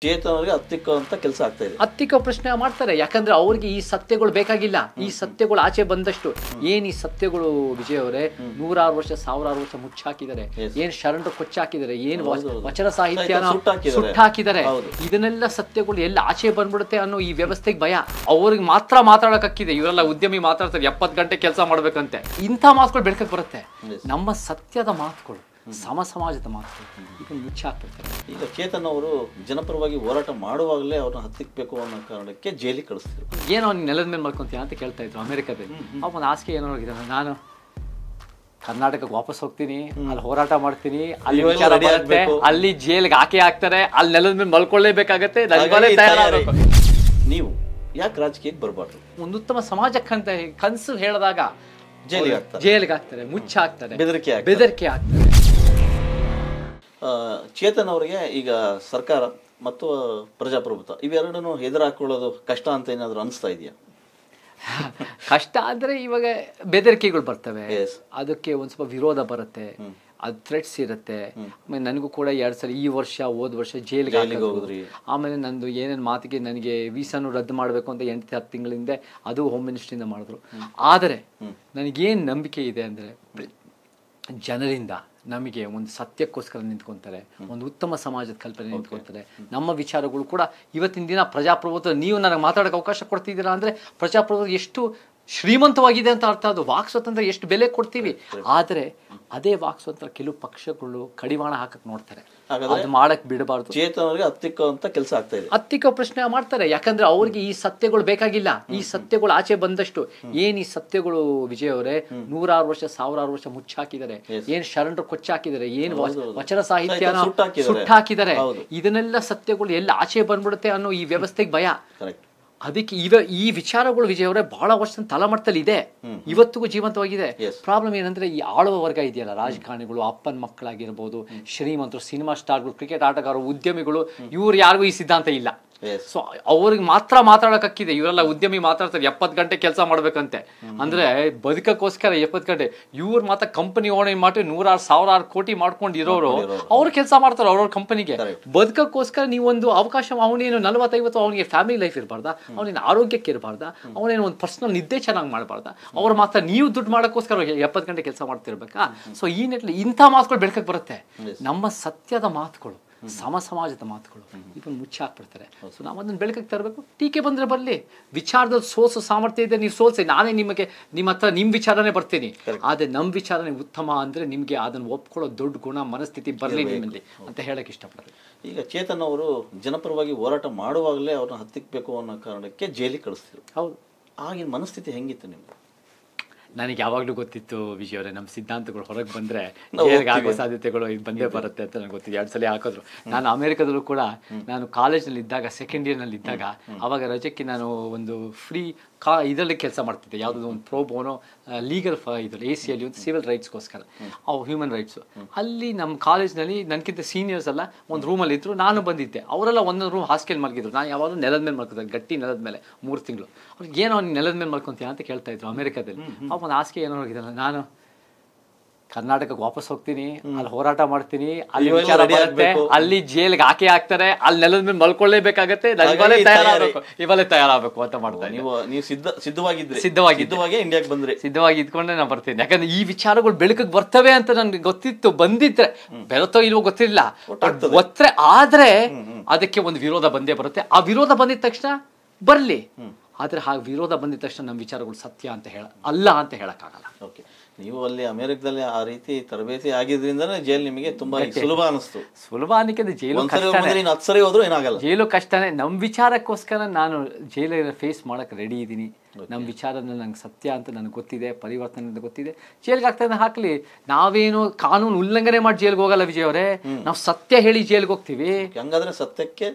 ಚೇತನರಿಗೆ ಹತ್ತಿಕ್ಕೋ ಅಂತ ಕೆಲಸ ಆಗ್ತಾ ಇದೆ. ಹತ್ತಿಕ್ಕೋ ಪ್ರಶ್ನೆ ಮಾಡ್ತಾರೆ. ಯಾಕಂದ್ರೆ ಅವ್ರಿಗೆ ಈ ಸತ್ಯಗಳು ಬೇಕಾಗಿಲ್ಲ. ಈ ಸತ್ಯಗಳು ಆಚೆ ಬಂದಷ್ಟು ಈ ಸತ್ಯಗಳು ವಿಜಯ್ ಅವರೇ 100 ವರ್ಷ 1000 ವರ್ಷ ಮುಚ್ಚಾಕಿದ್ದಾರೆ. ಏನ್ ಶರಣರು ಕೊಚ್ಚಾಕಿದ್ದಾರೆ, ಏನ್ ವಚನ ಸಾಹಿತ್ಯನ ಸುಟ್ಟಾಕಿದ್ದಾರೆ. ಇದನ್ನೆಲ್ಲ ಸತ್ಯಗಳು ಎಲ್ಲ ಆಚೆ ಬಂದ್ಬಿಡುತ್ತೆ ಅನ್ನೋ ಈ ವ್ಯವಸ್ಥೆಗೆ ಭಯ. ಅವ್ರಿಗೆ ಮಾತ್ರ ಮಾತಾಡಕ್ಕಿದೆ. ಇವರೆಲ್ಲ ಉದ್ಯಮಿ ಮಾತಾಡ್ತಾರೆ 70 ಗಂಟೆ ಕೆಲಸ ಮಾಡ್ಬೇಕಂತೆ. ಇಂಥ ಮಾತುಗಳು ಬೆಳಕಕ್ಕೆ ಬರುತ್ತೆ. ನಮ್ಮ ಸತ್ಯದ ಮಾತುಗಳು, ಸಮಾಜದ ಮಾತುಗಳು ಈಗ ಮುಚ್ಚಾಕ್ಬಿಡ್ತಾರೆ. ಈಗ ಚೇತನ್ ಅವರು ಜನಪರವಾಗಿ ಹೋರಾಟ ಮಾಡುವಾಗಲೇ ಅವ್ರನ್ನ ಹತ್ತಿಕ್ಬೇಕು ಅನ್ನೋ ಕಾರಣಕ್ಕೆ ಜೈಲಿಗೆ ಕಳಿಸ್ತಿದ್ರು. ಏನೋ ನೀನು ನೆಲದ ಮೇಲೆ ಮಾಡ್ಕೊಂತೀಯ ಅಂತ ಕೇಳ್ತಾ ಇದ್ರು ಅಮೆರಿಕದಲ್ಲಿ. ಅವನ ಆಸೆ ಏನೋ ಹೋಗಿದ್ದಾನೆ, ನಾನು ಕರ್ನಾಟಕಕ್ಕೆ ವಾಪಸ್ ಹೋಗ್ತೀನಿ, ಅಲ್ಲಿ ಹೋರಾಟ ಮಾಡ್ತೀನಿ, ಅಲ್ಲಿ ವಿಚಾರ ಬರುತ್ತೆ, ಅಲ್ಲಿ ಜೈಲಿಗೆ ಹಾಕಿ ಹಾಕ್ತಾರೆ, ಅಲ್ಲಿ ನೆಲದ ಮೇಲೆ ಮಲ್ಕೊಳ್ಳೇಬೇಕಾಗತ್ತೆ, ನೀವು ಯಾಕೆ ರಾಜಕೀಯಕ್ಕೆ ಬರಬಾರ್ದು? ಒಂದು ಉತ್ತಮ ಸಮಾಜಕ್ಕಂತ ಕನಸು ಹೇಳಿದಾಗ ಜೈಲಿಗೆ ಹಾಕ್ತಾರೆ, ಮುಚ್ಚಾಕ್ತಾರೆ, ಬೆದರಿಕೆ ಆಗ್ತಾರೆ. ಚೇತನ್ ಅವರಿಗೆ ಈಗ ಸರ್ಕಾರ ಮತ್ತು ಪ್ರಜಾಪ್ರಭುತ್ವ ಇವೆರಡನ್ನು ಎದುರಾಕೊಳ್ಳೋದು ಕಷ್ಟ ಅಂತ ಏನಾದ್ರು ಅನಿಸ್ತಾ ಇದೆಯಾ? ಕಷ್ಟ ಅಂದ್ರೆ ಇವಾಗ ಬೆದರಿಕೆಗಳು ಬರ್ತವೆ, ಅದಕ್ಕೆ ಒಂದ್ ಸ್ವಲ್ಪ ವಿರೋಧ ಬರುತ್ತೆ, ಅದು ಥ್ರೆಟ್ಸ್ ಇರುತ್ತೆ. ಆಮೇಲೆ ನನಗೂ ಕೂಡ 2 ಸಲ ಈ ವರ್ಷ ಹೋದ ವರ್ಷ ಜೈಲಿಗೆ ಹೋದ್ರಿ. ಆಮೇಲೆ ನಂದು ಏನೇನು ಮಾತಿಗೆ ನನಗೆ ವೀಸಾನು ರದ್ದು ಮಾಡಬೇಕು ಅಂತ 8-10 ತಿಂಗಳಿಂದ ಅದು ಹೋಮ್ ಮಿನಿಸ್ಟ್ರಿಯಿಂದ ಮಾಡಿದ್ರು. ಆದರೆ ನನಗೇನು ನಂಬಿಕೆ ಇದೆ ಅಂದರೆ ಜನರಿಂದ ನಮಗೆ ಒಂದು ಸತ್ಯಕ್ಕೋಸ್ಕರ ನಿಂತ್ಕೊತಾರೆ, ಒಂದು ಉತ್ತಮ ಸಮಾಜದ ಕಲ್ಪನೆ ನಿಂತ್ಕೊತಾರೆ. ನಮ್ಮ ವಿಚಾರಗಳು ಕೂಡ ಇವತ್ತಿನ ದಿನ ಪ್ರಜಾಪ್ರಭುತ್ವ, ನೀವು ನನಗೆ ಮಾತಾಡೋಕ್ಕೆ ಅವಕಾಶ ಕೊಡ್ತಿದ್ದೀರಾ ಅಂದರೆ ಪ್ರಜಾಪ್ರಭುತ್ವ ಎಷ್ಟು ಶ್ರೀಮಂತವಾಗಿದೆ ಅಂತ ಅರ್ಥ. ಅದು ವಾಕ್ ಸ್ವಾತಂತ್ರ್ಯ ಎಷ್ಟು ಬೆಲೆ ಕೊಡ್ತೀವಿ. ಆದರೆ ಅದೇ ವಾಕ್ ಸ್ವಾತಂತ್ರ್ಯ ಕೆಲವು ಪಕ್ಷಗಳು ಕಡಿವಾಣ ಹಾಕಕ್ಕೆ ನೋಡ್ತಾರೆ. ಅದು ಮಾಡಕ್ ಬಿಡಬಾರ್ದು. ಚೇತನರಿಗೆ ಹತ್ತಿಕ್ಕೋ ಅಂತ ಕೆಲಸ ಆಗ್ತಾ ಇದೆ. ಹತ್ತಿಕ್ಕೋ ಪ್ರಶ್ನೆ ಮಾಡ್ತಾರೆ. ಯಾಕಂದ್ರೆ ಅವ್ರಿಗೆ ಈ ಸತ್ಯಗಳು ಬೇಕಾಗಿಲ್ಲ. ಈ ಸತ್ಯಗಳು ಆಚೆ ಬಂದಷ್ಟು ಈ ಸತ್ಯಗಳು ವಿಜಯ್ ಅವರೇ 100 ವರ್ಷ 1000 ವರ್ಷ ಮುಚ್ಚಾಕಿದ್ದಾರೆ. ಏನ್ ಶರಣರು ಕೊಚ್ಚಾಕಿದ್ದಾರೆ, ಏನ್ ವಚನ ಸಾಹಿತ್ಯನ ಸುಟ್ಟಾಕಿದ್ದಾರೆ. ಇದನ್ನೆಲ್ಲ ಸತ್ಯಗಳು ಎಲ್ಲ ಆಚೆ ಬಂದ್ಬಿಡುತ್ತೆ ಅನ್ನೋ ಈ ವ್ಯವಸ್ಥೆಗೆ ಭಯ. ಅದಕ್ಕೆ ಈ ವಿಚಾರಗಳು ವಿಜಯ್ ಅವರೇ ಬಹಳ ವರ್ಷ ತಲೆಮಟ್ಟದಲ್ಲಿ ಇದೆ, ಇವತ್ತಿಗೂ ಜೀವಂತವಾಗಿದೆ. ಪ್ರಾಬ್ಲಮ್ ಏನಂದ್ರೆ ಈ ಆಳುವ ವರ್ಗ ಇದೆಯಲ್ಲ, ರಾಜಕಾರಣಿಗಳು, ಅಪ್ಪನ ಮಕ್ಕಳಾಗಿರ್ಬೋದು, ಶ್ರೀಮಂತರು, ಸಿನಿಮಾ ಸ್ಟಾರ್ಗಳು, ಕ್ರಿಕೆಟ್ ಆಟಗಾರರು, ಉದ್ಯಮಿಗಳು, ಇವ್ರು ಯಾರಿಗೂ ಈ ಸಿದ್ಧಾಂತ ಇಲ್ಲ. ಸೊ ಅವ್ರಿಗೆ ಮಾತ್ರ ಮಾತಾಡಕ್ಕಿದೆ. ಇವರೆಲ್ಲ ಉದ್ಯಮಿ ಮಾತಾಡ್ತಾರೆ 70 ಗಂಟೆ ಕೆಲಸ ಮಾಡ್ಬೇಕಂತೆ. ಅಂದ್ರೆ ಬದುಕಕ್ಕೋಸ್ಕರ 70 ಗಂಟೆ. ಇವ್ರು ಮಾತ್ರ ಕಂಪನಿ ಓಣಿ ಮಾಡಿ 100,000 ಕೋಟಿ ಮಾಡ್ಕೊಂಡು ಇರೋರು ಅವ್ರು ಕೆಲಸ ಮಾಡ್ತಾರೆ ಅವ್ರವ್ರ ಕಂಪನಿಗೆ. ಬದುಕಕ್ಕೋಸ್ಕರ ನೀವೊಂದು ಅವಕಾಶ, ಅವನೇನು 40-50 ಅವನಿಗೆ ಫ್ಯಾಮಿಲಿ ಲೈಫ್ ಇರಬಾರ್ದ, ಅವನೇನು ಆರೋಗ್ಯಕ್ಕೆ ಇರಬಾರ್ದ, ಅವನೇನು ಒಂದು ಪರ್ಸನಲ್ ನಿದ್ದೆ ಚೆನ್ನಾಗಿ ಮಾಡಬಾರ್ದ, ಅವ್ರು ಮಾತ್ರ ನೀವು ದುಡ್ಡು ಮಾಡೋಕ್ಕೋಸ್ಕರ 70 ಗಂಟೆ ಕೆಲಸ ಮಾಡ್ತಿರ್ಬೇಕಾ? ಸೊ ಈ ನಿಟ್ಟಿನಲ್ಲಿ ಇಂಥ ಮಾತುಗಳು ಬೆಳಕಕ್ಕೆ ಬರುತ್ತೆ. ನಮ್ಮ ಸತ್ಯದ ಮಾತುಗಳು, ಸಮಾಜದ ಮಾತುಗಳು ಇದನ್ನು ಮುಚ್ಚಾಕ್ಬಿಡ್ತಾರೆ. ಸೊ ನಾವು ಅದನ್ನು ಬೆಳಕಕ್ಕೆ ತರಬೇಕು. ಟೀಕೆ ಬಂದರೆ ಬರಲಿ, ವಿಚಾರದಲ್ಲಿ ಸೋಸೋ ಸಾಮರ್ಥ್ಯ ಇದೆ, ನೀವು ಸೋಲ್ಸಿ, ನಾನೇ ನಿಮ್ಮ ಹತ್ರ ನಿಮ್ಮ ವಿಚಾರನೇ ಬರ್ತೀನಿ. ಆದರೆ ನಮ್ಮ ವಿಚಾರನೇ ಉತ್ತಮ ಅಂದರೆ ನಿಮಗೆ ಅದನ್ನು ಒಪ್ಕೊಳ್ಳೋ ದೊಡ್ಡ ಗುಣ, ಮನಸ್ಥಿತಿ ಬರಲಿ ನಿಮ್ಮಲ್ಲಿ ಅಂತ ಹೇಳಕ್ಕೆ ಇಷ್ಟಪಡ್ತೀನಿ. ಈಗ ಚೇತನ್ ಅವರು ಜನಪರವಾಗಿ ಹೋರಾಟ ಮಾಡುವಾಗಲೇ ಅವ್ರನ್ನ ಹತ್ತಿಕ್ಬೇಕು ಅನ್ನೋ ಕಾರಣಕ್ಕೆ ಜೈಲಿಗೆ ಕಳಿಸ್ತಿದ್ರು. ಹೌದು, ಆಗಿನ ಮನಸ್ಥಿತಿ ಹೆಂಗಿತ್ತು ನಿಮ್ಗೆ? ನನಗೆ ಯಾವಾಗಲೂ ಗೊತ್ತಿತ್ತು ವಿಜಯ್ ಅವರೇ, ನಮ್ಮ ಸಿದ್ಧಾಂತಗಳು ಹೊರಗೆ ಬಂದರೆ ಜೈಲಿಗೆ ಆಗೋ ಸಾಧ್ಯತೆಗಳು ಇದು ಬಂದೇ ಬರುತ್ತೆ ಅಂತ ನನಗೆ ಗೊತ್ತಿತ್ತು. 2 ಸಲ ಹಾಕಿದ್ರು. ನಾನು ಅಮೆರಿಕದಲ್ಲೂ ಕೂಡ ನಾನು ಕಾಲೇಜ್ನಲ್ಲಿ ಇದ್ದಾಗ, ಸೆಕೆಂಡ್ ಇಯರ್ನಲ್ಲಿ ಇದ್ದಾಗ, ಅವಾಗ ರಜಕ್ಕೆ ನಾನು ಒಂದು ಫ್ರೀ ಇದರಲ್ಲಿ ಕೆಲಸ ಮಾಡ್ತಿದ್ದೆ. ಯಾವುದೋ ಒಂದು ಪ್ರೋ ಬೋನೋ ಲೀಗಲ್ ಇದರಲ್ಲಿ ACLU ಒಂದು ಸಿವಿಲ್ ರೈಟ್ಸ್ಗೋಸ್ಕರ, ಅವು ಹ್ಯೂಮನ್ ರೈಟ್ಸು. ಅಲ್ಲಿ ನಮ್ಮ ಕಾಲೇಜ್ನಲ್ಲಿ ನನಗಿಂತ ಸೀನಿಯರ್ಸ್ ಎಲ್ಲ ಒಂದು ರೂಮಲ್ಲಿ ಇದ್ದರು, ನಾನು ಬಂದಿದ್ದೆ. ಅವರೆಲ್ಲ ಒಂದೊಂದು ರೂಮ್ ಹಾಸ್ಟೆಲ್ ಮಲಗಿದ್ರು. ನಾನು ಯಾವಾಗಲೂ ನೆಲದ ಮೇಲೆ ಮಲ್ಕೋತಾರೆ, ಗಟ್ಟಿ ನೆಲದ ಮೇಲೆ 3 ತಿಂಗಳು. ಅವ್ರಿಗೆ ಏನೋ ನೀನು ನೆಲದ ಮೇಲೆ ಮಲ್ಕೊಂತೀಯ ಅಂತ ಕೇಳ್ತಾ ಇದ್ರು ಅಮೆರಿಕದಲ್ಲಿ. ಅವನ ಆಸೆ ಏನೋ ಹೋಗಿದ್ದಾನೆ, ನಾನು ಕರ್ನಾಟಕಕ್ಕೆ ವಾಪಸ್ ಹೋಗ್ತೀನಿ, ಅಲ್ಲಿ ಹೋರಾಟ ಮಾಡ್ತೀನಿ, ಅಲ್ಲಿ ವಿಚಾರ ಬರುತ್ತೆ, ಅಲ್ಲಿ ಜೈಲಿಗೆ ಹಾಕಿ ಹಾಕ್ತಾರೆ, ಅಲ್ಲಿ ನೆಲದ ಮೇಲೆ ಮಲ್ಕೊಳ್ಳೇಬೇಕಾಗತ್ತೆ, ಇವಾಗಲೇ ತಯಾರಾಗಬೇಕು ಅಂತ ಮಾಡ್ತಾರೆ. ನೀವು ಸಿದ್ಧವಾಗಿ ಇಂಡಿಯಾಗೆ ಬಂದ್ರೆ ಸಿದ್ಧವಾಗಿ ಇದ್ಕೊಂಡೆ ನಾನು ಬರ್ತೀನಿ. ಯಾಕಂದ್ರೆ ಈ ವಿಚಾರಗಳು ಬೆಳಕಿಗೆ ಬರ್ತವೆ ಅಂತ ನನ್ಗೆ ಗೊತ್ತಿತ್ತು. ಬಂದಿದ್ರೆ ಬೆಳತೋ ಇಲ್ವೋ ಗೊತ್ತಿಲ್ಲ, ಒತ್ತರೆ ಆದ್ರೆ ಅದಕ್ಕೆ ಒಂದು ವಿರೋಧ ಬಂದೇ ಬರುತ್ತೆ. ಆ ವಿರೋಧ ಬಂದಿದ ತಕ್ಷಣ ಬರ್ಲಿ, ಆದ್ರೆ ಆ ವಿರೋಧ ಬಂದಿದ ತಕ್ಷಣ ನಮ್ಮ ವಿಚಾರಗಳು ಸತ್ಯ ಅಂತ ಅಲ್ಲ ಅಂತ ಹೇಳಕ್ಕಾಗಲ್ಲ. ಓಕೆ, ನೀವು ಅಲ್ಲಿ ಅಮೆರಿಕದಲ್ಲಿ ಆ ರೀತಿ ತರಬೇತಿ ಆಗಿದ್ರಿಂದನೇ ಜೈಲು ನಿಮಗೆ ತುಂಬಾ ಸುಲಭ ಅನಿಸ್ತು. ಸುಲಭ ಅನ್ನಕ್ಕೆ ಜೈಲು 10 ಸರಿ ಹೋದ್ರೂ ಏನಾಗಲ್ಲ, ಜೈಲು ಕಷ್ಟನೇ. ನಮ್ಮ ವಿಚಾರಕ್ಕೋಸ್ಕರ ನಾನು ಜೈಲಿನ ಫೇಸ್ ಮಾಡಕ್ ರೆಡಿ ಇದ್ದೀನಿ. ನಮ್ಮ ವಿಚಾರನ ನಂಗೆ ಸತ್ಯ ಅಂತ ನನಗೆ ಗೊತ್ತಿದೆ, ಪರಿವರ್ತನೆ ಅಂತ ಗೊತ್ತಿದೆ. ಜೈಲ್ಗೆ ಆಗ್ತಾ ಹಾಕ್ಲಿ, ನಾವೇನು ಕಾನೂನು ಉಲ್ಲಂಘನೆ ಮಾಡಿ ಜೈಲ್ಗೆ ಹೋಗಲ್ಲ ವಿಜಯ್ ಅವರೇ, ನಾವು ಸತ್ಯ ಹೇಳಿ ಜೈಲ್ಗೆ ಹೋಗ್ತೀವಿ. ಹಂಗಾದ್ರೆ ಸತ್ಯಕ್ಕೆ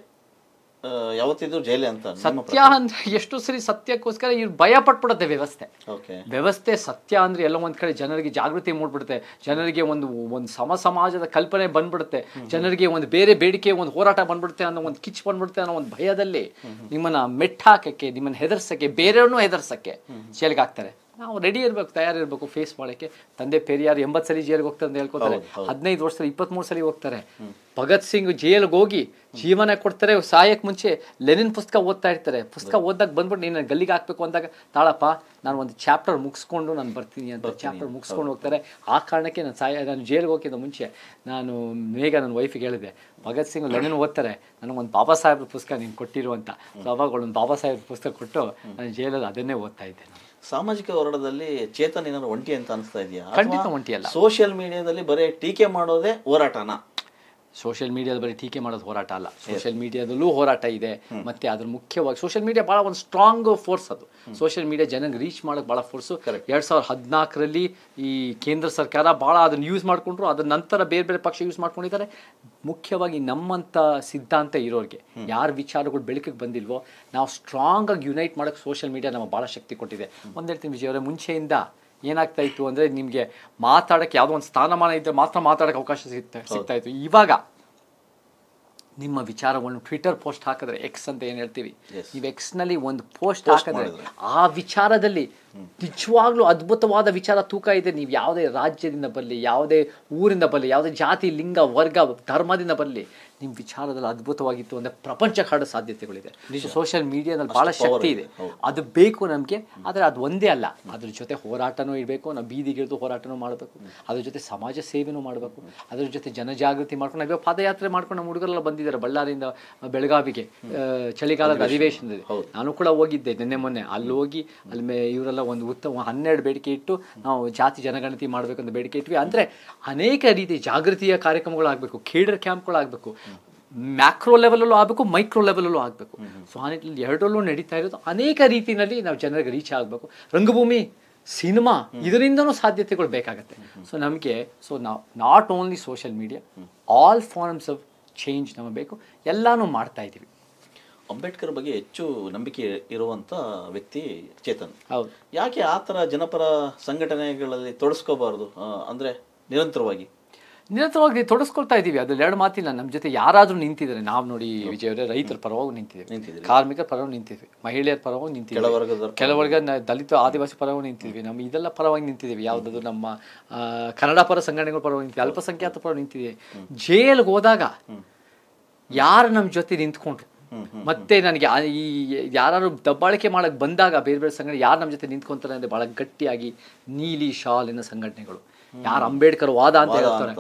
ಯಾವತ್ತಿದ್ರು ಜೈಲೇ ಅಂತ. ಸತ್ಯ ಅಂದ್ರೆ ಎಷ್ಟು ಸರಿ ಸತ್ಯಕ್ಕೋಸ್ಕರ ಇವ್ರು ಭಯ ಪಟ್ಬಿಡುತ್ತೆ ವ್ಯವಸ್ಥೆ. ಸತ್ಯ ಅಂದ್ರೆ ಎಲ್ಲ ಒಂದ್ ಕಡೆ ಜನರಿಗೆ ಜಾಗೃತಿ ಮೂಡ್ಬಿಡುತ್ತೆ, ಜನರಿಗೆ ಒಂದು ಸಮಾಜದ ಕಲ್ಪನೆ ಬಂದ್ಬಿಡುತ್ತೆ, ಜನರಿಗೆ ಒಂದು ಬೇರೆ ಬೇಡಿಕೆ, ಒಂದು ಹೋರಾಟ ಬಂದ್ಬಿಡುತ್ತೆ ಅನ್ನೋ ಒಂದು ಕಿಚ್ ಬಂದ್ಬಿಡುತ್ತೆ ಅನ್ನೋ ಒಂದು ಭಯದಲ್ಲಿ ನಿಮ್ಮನ್ನ ಮೆಟ್ಟಾಕಕ್ಕೆ, ನಿಮ್ಮನ್ನ ಹೆದರ್ಸಕ್ಕೆ, ಬೇರೆಯವ್ರನ್ನೂ ಹೆದರ್ಸಕ್ಕೆ ಜೈಲ್ಗೆ ಹಾಕ್ತಾರೆ. ನಾವು ರೆಡಿ ಇರಬೇಕು, ತಯಾರಿರ್ಬೇಕು ಫೇಸ್ ಮಾಡೋಕ್ಕೆ. ತಂದೆ ಪೆರಿಯಾರ್ 80 ಸಲ ಜೈಲಿಗೆ ಹೋಗ್ತಾರೆ ಅಂತ ಹೇಳ್ಕೊತಾರೆ, 15 ವರ್ಷದಲ್ಲಿ 23 ಸಲ ಹೋಗ್ತಾರೆ. ಭಗತ್ ಸಿಂಗ್ ಜೈಲಿಗೆ ಹೋಗಿ ಜೀವನ ಕೊಡ್ತಾರೆ, ಸಾಯಕ್ಕೆ ಮುಂಚೆ ಲೆನಿನ್ ಪುಸ್ತಕ ಓದ್ತಾ ಇರ್ತಾರೆ. ಪುಸ್ತಕ ಓದಾಗ ಬಂದ್ಬಿಟ್ಟು ನೀನು ಗಲ್ಲಿಗೆ ಹಾಕ್ಬೇಕು ಅಂದಾಗ, ತಾಳಪ್ಪ ನಾನು ಒಂದು ಚಾಪ್ಟರ್ ಮುಗಿಸ್ಕೊಂಡು ನಾನು ಬರ್ತೀನಿ ಅಂತ ಚಾಪ್ಟರ್ ಮುಗಿಸ್ಕೊಂಡು ಹೋಗ್ತಾರೆ. ಆ ಕಾರಣಕ್ಕೆ ನಾನು ಜೈಲಿಗೆ ಹೋಗಿದ್ದ ಮುಂಚೆ ನಾನು ಬೇಗ ನನ್ನ ವೈಫಿಗೆ ಹೇಳಿದೆ, ಭಗತ್ ಸಿಂಗ್ ಲೆನಿನ್ ಓದ್ತಾರೆ, ನನಗೊಂದು ಬಾಬಾ ಸಾಹೇಬ್ರ ಪುಸ್ತಕ ನೀನು ಕೊಟ್ಟಿರುವಂತ. ಅವಾಗ ಒಂದು ಬಾಬಾ ಸಾಹೇಬ್ರ ಪುಸ್ತಕ ಕೊಟ್ಟು ನಾನು ಜೈಲಲ್ಲಿ ಅದನ್ನೇ ಓದ್ತಾ ಇದ್ದೆ. ಸಾಮಾಜಿಕ ಹೋರಾಟದಲ್ಲಿ ಚೇತನ್ ಏನಾದ್ರು ಒಂಟಿ ಅಂತ ಅನಿಸ್ತಾ ಇದೆಯಾ? ಖಂಡಿತ ಒಂಟಿ ಅಲ್ಲ. ಸೋಷಿಯಲ್ ಮೀಡಿಯಾದಲ್ಲಿ ಬರೀ ಟೀಕೆ ಮಾಡೋದೇ ಹೋರಾಟನ? ಸೋಷಿಯಲ್ ಮೀಡಿಯಾದ ಬರೀ ಟೀಕೆ ಮಾಡೋದು ಹೋರಾಟ ಅಲ್ಲ, ಸೋಷಿಯಲ್ ಮೀಡಿಯಾದಲ್ಲೂ ಹೋರಾಟ ಇದೆ. ಮತ್ತೆ ಅದ್ರ ಮುಖ್ಯವಾಗಿ ಸೋಷಿಯಲ್ ಮೀಡಿಯಾ ಭಾಳ ಒಂದು ಸ್ಟ್ರಾಂಗ್ ಫೋರ್ಸ್. ಅದು ಸೋಷಿಯಲ್ ಮೀಡಿಯಾ ಜನಕ್ಕೆ ರೀಚ್ ಮಾಡೋಕೆ ಭಾಳ ಫೋರ್ಸು. 2014ರಲ್ಲಿ ಈ ಕೇಂದ್ರ ಸರ್ಕಾರ ಭಾಳ ಅದನ್ನು ಯೂಸ್ ಮಾಡಿಕೊಂಡ್ರು. ಅದ್ರ ನಂತರ ಬೇರೆ ಬೇರೆ ಪಕ್ಷ ಯೂಸ್ ಮಾಡ್ಕೊಂಡಿದ್ದಾರೆ. ಮುಖ್ಯವಾಗಿ ನಮ್ಮಂಥ ಸಿದ್ಧಾಂತ ಇರೋರಿಗೆ, ಯಾರ ವಿಚಾರಗಳು ಬೆಳಕಿಗೆ ಬಂದಿಲ್ವೋ, ನಾವು ಸ್ಟ್ರಾಂಗ್ ಆಗಿ ಯುನೈಟ್ ಮಾಡೋಕ್ಕೆ ಸೋಷಿಯಲ್ ಮೀಡಿಯಾ ನಮಗೆ ಭಾಳ ಶಕ್ತಿ ಕೊಟ್ಟಿದೆ. ಒಂದು ಹೇಳ್ತೀನಿ ವಿಜಯ್ ಅವರೇ, ಮುಂಚೆಯಿಂದ ಏನಾಗ್ತಾ ಇತ್ತು ಅಂದರೆ ನಿಮಗೆ ಮಾತಾಡೋಕ್ಕೆ ಯಾವುದೋ ಒಂದು ಸ್ಥಾನಮಾನ ಇದ್ದರೆ ಮಾತ್ರ ಮಾತಾಡೋಕ್ಕೆ ಅವಕಾಶ ಸಿಗ್ತಾ ಇತ್ತು. ಇವಾಗ ನಿಮ್ಮ ವಿಚಾರವನ್ನು ಟ್ವಿಟರ್ ಪೋಸ್ಟ್ ಹಾಕಿದ್ರೆ, ಎಕ್ಸ್ ಅಂತ ಏನು ಹೇಳ್ತೀವಿ, ನೀವು ಎಕ್ಸ್ನಲ್ಲಿ ಒಂದು ಪೋಸ್ಟ್ ಹಾಕಿದ್ರೆ ಆ ವಿಚಾರದಲ್ಲಿ ನಿಜವಾಗ್ಲೂ ಅದ್ಭುತವಾದ ವಿಚಾರ ತೂಕ ಇದೆ. ನೀವು ಯಾವುದೇ ರಾಜ್ಯದಿಂದ ಬರಲಿ, ಯಾವುದೇ ಊರಿಂದ ಬರಲಿ, ಯಾವುದೇ ಜಾತಿ, ಲಿಂಗ, ವರ್ಗ, ಧರ್ಮದಿಂದ ಬರಲಿ, ನಿಮ್ಮ ವಿಚಾರದಲ್ಲಿ ಅದ್ಭುತವಾಗಿತ್ತು ಅಂದರೆ ಪ್ರಪಂಚಕ್ಕೆ ಹರಡೋ ಸಾಧ್ಯತೆಗಳಿದೆ. ಸೋಷಿಯಲ್ ಮೀಡಿಯಾದಲ್ಲಿ ಭಾಳ ಶಕ್ತಿ ಇದೆ, ಅದು ಬೇಕು ನಮಗೆ. ಆದರೆ ಅದು ಒಂದೇ ಅಲ್ಲ, ಅದ್ರ ಜೊತೆ ಹೋರಾಟನೂ ಇರಬೇಕು. ನಾವು ಬೀದಿಗಿಳಿದು ಹೋರಾಟನೂ ಮಾಡಬೇಕು, ಅದ್ರ ಜೊತೆ ಸಮಾಜ ಸೇವೆನೂ ಮಾಡಬೇಕು, ಅದ್ರ ಜೊತೆ ಜನಜಾಗೃತಿ ಮಾಡ್ಕೊಂಡು. ನಾವೇ ಪಾದಯಾತ್ರೆ ಮಾಡ್ಕೊಂಡು ನಮ್ಮ ಹುಡುಗರೆಲ್ಲ ಬಂದಿದ್ದಾರೆ ಬಳ್ಳಾರಿಯಿಂದ ಬೆಳಗಾವಿಗೆ ಚಳಿಗಾಲದ ಅಧಿವೇಶನದಲ್ಲಿ. ನಾನು ಕೂಡ ಹೋಗಿದ್ದೆ ನಿನ್ನೆ ಮೊನ್ನೆ. ಅಲ್ಲಿ ಹೋಗಿ ಅಲ್ಲಿ ಇವರೆಲ್ಲ ಒಂದು ಉತ್ತಮ 12 ಬೇಡಿಕೆ ಇಟ್ಟು ನಾವು ಜಾತಿ ಜನಗಣತಿ ಮಾಡಬೇಕಂತ ಬೇಡಿಕೆ ಇಟ್ವಿ. ಅಂದರೆ ಅನೇಕ ರೀತಿ ಜಾಗೃತಿಯ ಕಾರ್ಯಕ್ರಮಗಳಾಗಬೇಕು, ಕೇಡರ್ ಕ್ಯಾಂಪ್ಗಳಾಗಬೇಕು, ಮ್ಯಾಕ್ರೋ ಲೆವೆಲಲ್ಲೂ ಆಗಬೇಕು, ಮೈಕ್ರೋ ಲೆವೆಲಲ್ಲೂ ಆಗಬೇಕು. ಸೊ ಆ ನಿಟ್ಟಿನಲ್ಲಿ ಎರಡರಲ್ಲೂ ನಡೀತಾ ಇರೋದು. ಅನೇಕ ರೀತಿಯಲ್ಲಿ ನಾವು ಜನರಿಗೆ ರೀಚ್ ಆಗಬೇಕು. ರಂಗಭೂಮಿ, ಸಿನಿಮಾ, ಇದರಿಂದನೂ ಸಾಧ್ಯತೆಗಳು ಬೇಕಾಗತ್ತೆ. ಸೊ ನಮಗೆ ನಾವು not only social media, all forms of change ನಮಗೆ ಬೇಕು. ಎಲ್ಲನೂ ಮಾಡ್ತಾ ಇದ್ದೀವಿ. ಅಂಬೇಡ್ಕರ್ ಬಗ್ಗೆ ಹೆಚ್ಚು ನಂಬಿಕೆ ಇರುವಂಥ ವ್ಯಕ್ತಿ ಚೇತನ್. ಹೌದು. ಯಾಕೆ ಆ ಥರ ಜನಪರ ಸಂಘಟನೆಗಳಲ್ಲಿ ತೊಡಸ್ಕೋಬಾರ್ದು? ಅಂದರೆ ನಿರಂತರವಾಗಿ ತೊಡಸ್ಕೊಳ್ತಾ ಇದ್ದೀವಿ. ಅದ್ರಲ್ಲಿ ಎರಡು ಮಾತಿಲ್ಲ. ನಮ್ಮ ಜೊತೆ ಯಾರಾದರೂ ನಿಂತಿದ್ದಾರೆ. ನಾವು ನೋಡಿ ವಿಜಯ್ ಅವರೇ, ರೈತರ ಪರವಾಗಿ ನಿಂತಿದ್ದೀವಿ, ಕಾರ್ಮಿಕರ ಪರವಾಗಿ ನಿಂತಿದ್ವಿ, ಮಹಿಳೆಯರ ಪರವಾಗಿ ನಿಂತಿದ್ವಿ, ಕೆಲವರ್ಗ ದಲಿತ ಆದಿವಾಸಿ ಪರವಾಗಿ ನಿಂತಿದ್ವಿ, ನಮ್ಮ ಇದೆಲ್ಲ ಪರವಾಗಿ ನಿಂತಿದ್ದೀವಿ. ಯಾವುದಾದ್ರು ನಮ್ಮ ಕನ್ನಡ ಪರ ಸಂಘಟನೆಗಳ ಪರವಾಗಿ ನಿಂತಿದ್ವಿ, ಅಲ್ಪಸಂಖ್ಯಾತ ಪರವಾಗಿ ನಿಂತಿದ್ದೀವಿ. ಜೈಲ್ಗೆ ಹೋದಾಗ ಯಾರು ನಮ್ಮ ಜೊತೆ ನಿಂತ್ಕೊಂಡ್ರು, ಮತ್ತೆ ನನಗೆ ಈ ಯಾರು ದಬ್ಬಾಳಿಕೆ ಮಾಡಕ್ಕೆ ಬಂದಾಗ ಬೇರೆ ಬೇರೆ ಸಂಘಟನೆ ಯಾರು ನಮ್ಮ ಜೊತೆ ನಿಂತ್ಕೊಂತಾರೆ ಅಂದರೆ ಭಾಳ ಗಟ್ಟಿಯಾಗಿ ನೀಲಿ ಶಾಲಿನ ಸಂಘಟನೆಗಳು, ಯಾರು ಅಂಬೇಡ್ಕರ್ ವಾದ ಅಂತ ಹೇಳ್ತಾರೆ,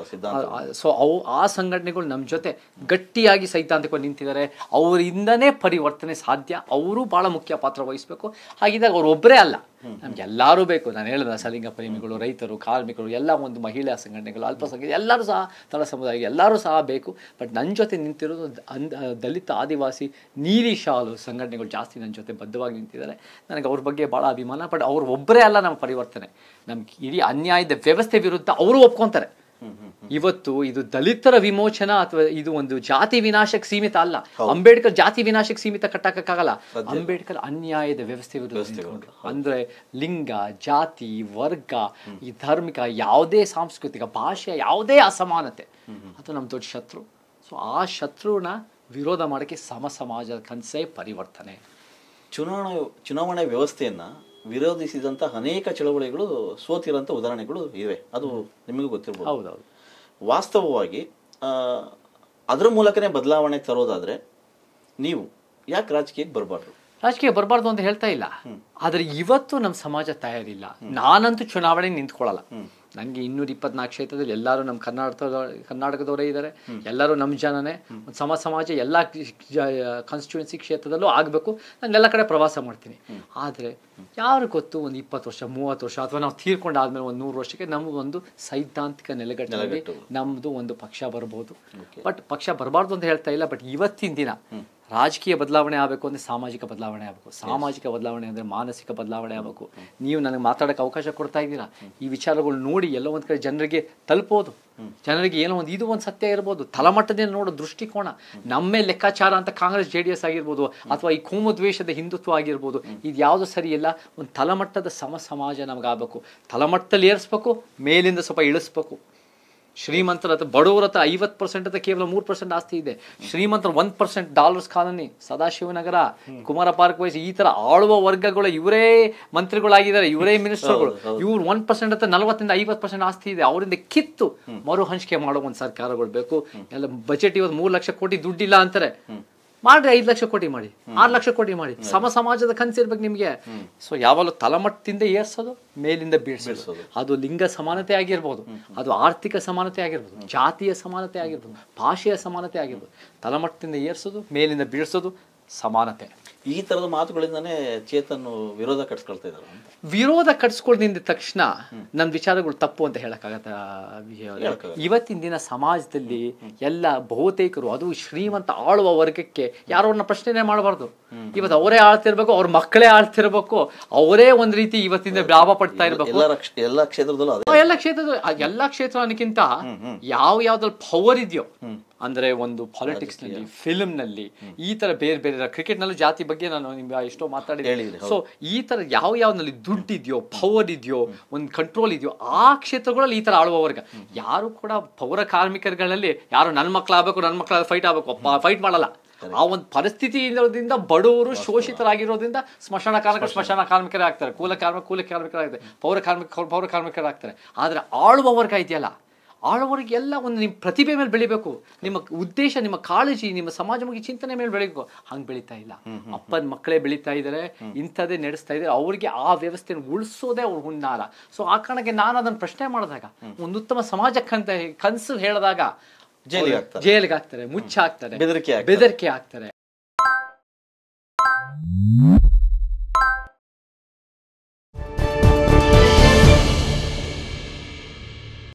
ಸೊ ಅವು ಆ ಸಂಘಟನೆಗಳು ನಮ್ಮ ಜೊತೆ ಗಟ್ಟಿಯಾಗಿ ಸೈದ್ಧಾಂತಿಕವಾಗಿ ನಿಂತಿದ್ದಾರೆ. ಅವರಿಂದನೇ ಪರಿವರ್ತನೆ ಸಾಧ್ಯ. ಅವರು ಭಾಳ ಮುಖ್ಯ ಪಾತ್ರ ವಹಿಸಬೇಕು. ಹಾಗಿದ್ದಾಗ ಅವ್ರು ಒಬ್ಬರೇ ಅಲ್ಲ, ನಮ್ಗೆ ಎಲ್ಲರೂ ಬೇಕು. ನಾನು ಹೇಳಿದ ಸಲಿಂಗ ಪ್ರೇಮಿಗಳು, ರೈತರು, ಕಾರ್ಮಿಕರು, ಎಲ್ಲ ಒಂದು ಮಹಿಳಾ ಸಂಘಟನೆಗಳು, ಅಲ್ಪಸಂಖ್ಯಾತ ಎಲ್ಲರೂ ಸಹ, ತಳ ಸಮುದಾಯ ಎಲ್ಲರೂ ಸಹ ಬೇಕು. ಬಟ್ ನನ್ನ ಜೊತೆ ನಿಂತಿರೋದು ದಲಿತ, ಆದಿವಾಸಿ, ನೀಲಿ ಶಾಲು ಸಂಘಟನೆಗಳು ಜಾಸ್ತಿ ನನ್ನ ಜೊತೆ ಬದ್ಧವಾಗಿ ನಿಂತಿದ್ದಾರೆ. ನನಗೆ ಅವ್ರ ಬಗ್ಗೆ ಭಾಳ ಅಭಿಮಾನ. ಬಟ್ ಅವ್ರು ಒಬ್ಬರೇ ಅಲ್ಲ ನಮ್ಮ ಪರಿವರ್ತನೆ. ನಮ್ಗೆ ಇಡೀ ಅನ್ಯಾಯದ ವ್ಯವಸ್ಥೆ ವಿರುದ್ಧ ಅವರು ಒಪ್ಕೊಂತಾರೆ. ಇವತ್ತು ಇದು ದಲಿತರ ವಿಮೋಚನಾ ಅಥವಾ ಇದು ಒಂದು ಜಾತಿ ವಿನಾಶಕ್ಕೆ ಸೀಮಿತ ಅಲ್ಲ. ಅಂಬೇಡ್ಕರ್ ಜಾತಿ ವಿನಾಶಕ್ಕೆ ಸೀಮಿತ ಕಟ್ಟಕ್ಕಾಗಲ್ಲ. ಅಂಬೇಡ್ಕರ್ ಅನ್ಯಾಯದ ವ್ಯವಸ್ಥೆ ವಿರುದ್ಧ, ಅಂದ್ರೆ ಲಿಂಗ, ಜಾತಿ, ವರ್ಗ, ಈ ಧಾರ್ಮಿಕ, ಯಾವುದೇ ಸಾಂಸ್ಕೃತಿಕ, ಭಾಷೆ, ಯಾವುದೇ ಅಸಮಾನತೆ, ಅದು ನಮ್ಮ ದೊಡ್ಡ ಶತ್ರು. ಸೊ ಆ ಶತ್ರುನ ವಿರೋಧ ಮಾಡೋಕ್ಕೆ ಸಮ ಸಮಾಜದ ಕನಸೇ ಪರಿವರ್ತನೆ. ಚುನಾವಣೆ ವ್ಯವಸ್ಥೆಯನ್ನ ವಿರೋಧಿಸಿದಂಥ ಅನೇಕ ಚಳವಳಿಗಳು ಸೋತಿರೋಂಥ ಉದಾಹರಣೆಗಳು ಇವೆ. ಅದು ನಿಮಗೂ ಗೊತ್ತಿರ್ಬೋದು. ಹೌದೌದು. ವಾಸ್ತವವಾಗಿ ಅದರ ಮೂಲಕನೇ ಬದಲಾವಣೆ ತರೋದಾದ್ರೆ ನೀವು ಯಾಕೆ ರಾಜಕೀಯಕ್ಕೆ ಬರಬಾರ್ದು? ರಾಜಕೀಯ ಬರಬಾರ್ದು ಅಂತ ಹೇಳ್ತಾ ಇಲ್ಲ, ಆದರೆ ಇವತ್ತು ನಮ್ಮ ಸಮಾಜ ತಯಾರಿಲ್ಲ. ನಾನಂತೂ ಚುನಾವಣೆ ನಿಂತ್ಕೊಳ್ಳಲ್ಲ. ನನಗೆ 224 ಕ್ಷೇತ್ರದಲ್ಲಿ ಎಲ್ಲರೂ ನಮ್ಮ ಕರ್ನಾಟಕದವರೇ ಇದ್ದಾರೆ, ಎಲ್ಲರೂ ನಮ್ಮ ಜನನೇ. ಒಂದು ಸಮಾಜ ಎಲ್ಲ ಕಾನ್ಸ್ಟಿಟ್ಯೂನ್ಸಿ ಕ್ಷೇತ್ರದಲ್ಲೂ ಆಗಬೇಕು. ನಾನು ಎಲ್ಲ ಕಡೆ ಪ್ರವಾಸ ಮಾಡ್ತೀನಿ. ಆದರೆ ಯಾರು ಗೊತ್ತು, ಒಂದು 20 ವರ್ಷ, 30 ವರ್ಷ, ಅಥವಾ ನಾವು ತೀರ್ಕೊಂಡಾದ್ಮೇಲೆ ಒಂದು 100 ವರ್ಷಕ್ಕೆ ನಮಗೊಂದು ಸೈದ್ಧಾಂತಿಕ ನೆಲೆಗಟ್ಟಿನಲ್ಲಿ ನಮ್ಮದು ಒಂದು ಪಕ್ಷ ಬರ್ಬೋದು. ಬಟ್ ಪಕ್ಷ ಬರಬಾರ್ದು ಅಂತ ಹೇಳ್ತಾ ಇಲ್ಲ. ಬಟ್ ಇವತ್ತಿನ ದಿನ ರಾಜಕೀಯ ಬದಲಾವಣೆ ಆಗಬೇಕು ಅಂದರೆ ಸಾಮಾಜಿಕ ಬದಲಾವಣೆ ಆಗಬೇಕು. ಸಾಮಾಜಿಕ ಬದಲಾವಣೆ ಅಂದರೆ ಮಾನಸಿಕ ಬದಲಾವಣೆ ಆಗಬೇಕು. ನೀವು ನನಗೆ ಮಾತಾಡೋಕ್ಕೆ ಅವಕಾಶ ಕೊಡ್ತಾ ಇದ್ದೀರಾ. ಈ ವಿಚಾರಗಳು ನೋಡಿ ಎಲ್ಲೋ ಒಂದು ಕಡೆ ಜನರಿಗೆ ತಲುಪೋದು. ಜನರಿಗೆ ಏನೋ ಒಂದು ಇದು ಒಂದು ಸತ್ಯ ಇರ್ಬೋದು. ತಳಮಟ್ಟದಿಂದ ನೋಡೋ ದೃಷ್ಟಿಕೋನ, ನಮ್ಮೇ ಲೆಕ್ಕಾಚಾರ ಅಂತ ಕಾಂಗ್ರೆಸ್ JDS ಆಗಿರ್ಬೋದು, ಅಥವಾ ಈ ಕೋಮು ದ್ವೇಷದ ಹಿಂದುತ್ವ ಆಗಿರ್ಬೋದು, ಇದು ಯಾವುದು ಸರಿ ಇಲ್ಲ. ಒಂದು ತಳಮಟ್ಟದ ಸಮಾಜ ನಮಗಾಗಬೇಕು. ತಳಮಟ್ಟದಲ್ಲಿ ಏರಿಸ್ಬೇಕು, ಮೇಲಿಂದ ಸ್ವಲ್ಪ ಇಳಿಸ್ಬೇಕು. ಶ್ರೀಮಂತರ ಹತ್ರ, ಬಡವರ ಹತ್ರ 50% ಹತ್ರ ಕೇವಲ 3% ಆಸ್ತಿ ಇದೆ. ಶ್ರೀಮಂತರ 1% dollars colony, Sadashivanagar, Kumara park ವೈಸ್, ಈ ತರ ಆಳುವ ವರ್ಗಗಳು ಇವರೇ ಮಂತ್ರಿಗಳಾಗಿದ್ದಾರೆ, ಇವರೇ ಮಿನಿಸ್ಟರ್ಗಳು. ಇವ್ರು 1% ಹತ್ರ 40-50% ಆಸ್ತಿ ಇದೆ. ಅವರಿಂದ ಕಿತ್ತು ಮರು ಹಂಚಿಕೆ ಮಾಡೋ ಒಂದು ಸರ್ಕಾರಗಳು ಬೇಕು. ಎಲ್ಲ ಬಜೆಟ್ ಇವತ್ತು 3 ಲಕ್ಷ ಕೋಟಿ ದುಡ್ಡಿಲ್ಲ ಅಂತಾರೆ, ಮಾಡ್ರಿ 5 ಲಕ್ಷ ಕೋಟಿ ಮಾಡಿ, 6 ಲಕ್ಷ ಕೋಟಿ ಮಾಡಿ. ಸಮಾಜದ ಕನಸಿರ್ಬೇಕು ನಿಮ್ಗೆ. ಸೊ ಯಾವಾಗಲೂ ತಳಮಟ್ಟದಿಂದ ಏರ್ಸೋದು, ಮೇಲಿಂದ ಬೀಳ್ಸೋದು. ಅದು ಲಿಂಗ ಸಮಾನತೆ ಆಗಿರ್ಬೋದು, ಅದು ಆರ್ಥಿಕ ಸಮಾನತೆ ಆಗಿರ್ಬೋದು, ಜಾತಿಯ ಸಮಾನತೆ ಆಗಿರ್ಬೋದು, ಭಾಷೆಯ ಸಮಾನತೆ ಆಗಿರ್ಬೋದು. ತಳಮಟ್ಟದಿಂದ ಏರ್ಸೋದು, ಮೇಲಿಂದ ಬೀಳ್ಸೋದು, ಸಮಾನತೆ. ಈ ತರದ ಮಾತುಗಳಿಂದಾನೇ ಚೇತನ್ ವಿರೋಧ ಕಟ್ಸ್ಕೊಳ್ತಾ ಇದ್ದಾರೆ. ವಿರೋಧ ಕಟ್ಸ್ಕೊಳ್ದಿಂದ ತಕ್ಷಣ ನನ್ನ ವಿಚಾರಗಳು ತಪ್ಪು ಅಂತ ಹೇಳಕ್ಕಾಗತ್ತ? ಇವತ್ತಿನ ದಿನ ಸಮಾಜದಲ್ಲಿ ಎಲ್ಲ ಬಹುತೇಕರು, ಅದು ಶ್ರೀಮಂತ ಆಳುವ ವರ್ಗಕ್ಕೆ ಯಾರವ್ರನ್ನ ಪ್ರಶ್ನೆನೇ ಮಾಡಬಾರ್ದು. ಇವತ್ತು ಅವರೇ ಆಳ್ತಿರ್ಬೇಕು, ಅವ್ರ ಮಕ್ಕಳೇ ಆಳ್ತಿರ್ಬೇಕು, ಅವರೇ ಒಂದ್ ರೀತಿ ಇವತ್ತಿನ ಲಾಭ ಪಡ್ತಾ ಇರ್ಬೇಕು. ಎಲ್ಲ ಕ್ಷೇತ್ರದಲ್ಲೂ ಎಲ್ಲಾ ಕ್ಷೇತ್ರ ಅನ್ನಕ್ಕಿಂತ ಯಾವ್ದ್ರಲ್ಲಿ ಪವರ್ ಇದೆಯೋ, ಅಂದ್ರೆ ಒಂದು ಪಾಲಿಟಿಕ್ಸ್ ನಲ್ಲಿ, ಫಿಲ್ಮ್ ನಲ್ಲಿ, ಈ ತರ ಬೇರೆ ಬೇರೆ, ಕ್ರಿಕೆಟ್ ನಲ್ಲೂ ಜಾತಿ ಬಗ್ಗೆ ನಾನು ನಿಮ್ಗೆ ಎಷ್ಟೋ ಮಾತಾಡಿದ್ದೀನಿ. ಸೊ ಈ ತರ ಯಾವ್ನಲ್ಲಿ ದುಡ್ಡು ಇದೆಯೋ, ಪವರ್ ಇದೆಯೋ, ಒಂದು ಕಂಟ್ರೋಲ್ ಇದೆಯೋ, ಆ ಕ್ಷೇತ್ರಗಳಲ್ಲಿ ಈ ತರ ಆಳುವ ವರ್ಗ. ಯಾರು ಕೂಡ ಪೌರ ಕಾರ್ಮಿಕರುಗಳಲ್ಲಿ ಯಾರು ನನ್ನ ಮಕ್ಕಳಾಗಬೇಕು, ನನ್ನ ಮಕ್ಕಳ ಫೈಟ್ ಆಗಬೇಕು, ಫೈಟ್ ಮಾಡಲ್ಲ. ಆ ಒಂದು ಪರಿಸ್ಥಿತಿ ಇರೋದ್ರಿಂದ ಬಡವರು ಶೋಷಿತರಾಗಿರೋದ್ರಿಂದ ಸ್ಮಶಾನ ಕಾರ್ಮಿಕರೇ ಆಗ್ತಾರೆ, ಕೂಲಿ ಕಾರ್ಮಿಕರಾಗ್ತಾರೆ, ಪೌರ ಕಾರ್ಮಿಕರಾಗ್ತಾರೆ. ಆದ್ರೆ ಆಳುವ ವರ್ಗ ಇದೆಯಲ್ಲ, ಆಳುವವರಿಗೆಲ್ಲ ಒಂದು ನಿಮ್ಮ ಪ್ರತಿಭೆ ಮೇಲೆ ಬೆಳಿಬೇಕು, ನಿಮ್ಮ ಉದ್ದೇಶ, ನಿಮ್ಮ ಕಾಳಜಿ, ನಿಮ್ಮ ಸಮಾಜಮುಖಿ ಚಿಂತನೆ ಮೇಲೆ ಬೆಳಿಬೇಕು. ಹಂಗೆ ಬೆಳೀತಾ ಇಲ್ಲ. ಅಪ್ಪನ ಮಕ್ಕಳೇ ಬೆಳೀತಾ ಇದ್ದಾರೆ, ಇಂಥದ್ದೇ ನಡೆಸ್ತಾ ಇದ್ದಾರೆ. ಅವ್ರಿಗೆ ಆ ವ್ಯವಸ್ಥೆಯನ್ನು ಉಳಿಸೋದೇ ಅವ್ರ ಹುನ್ನಾರ. ಸೊ ಆ ಕಾರಣಕ್ಕೆ ನಾನು ಅದನ್ನು ಪ್ರಶ್ನೆ ಮಾಡಿದಾಗ, ಒಂದು ಉತ್ತಮ ಸಮಾಜಕ್ಕಂತ ಕನಸು ಹೇಳಿದಾಗ ಜೈಲಿಗೆ ಹಾಕ್ತಾರೆ, ಮುಚ್ಚಾಕ್ತಾರೆ, ಬೆದರಿಕೆ ಹಾಕ್ತಾರೆ.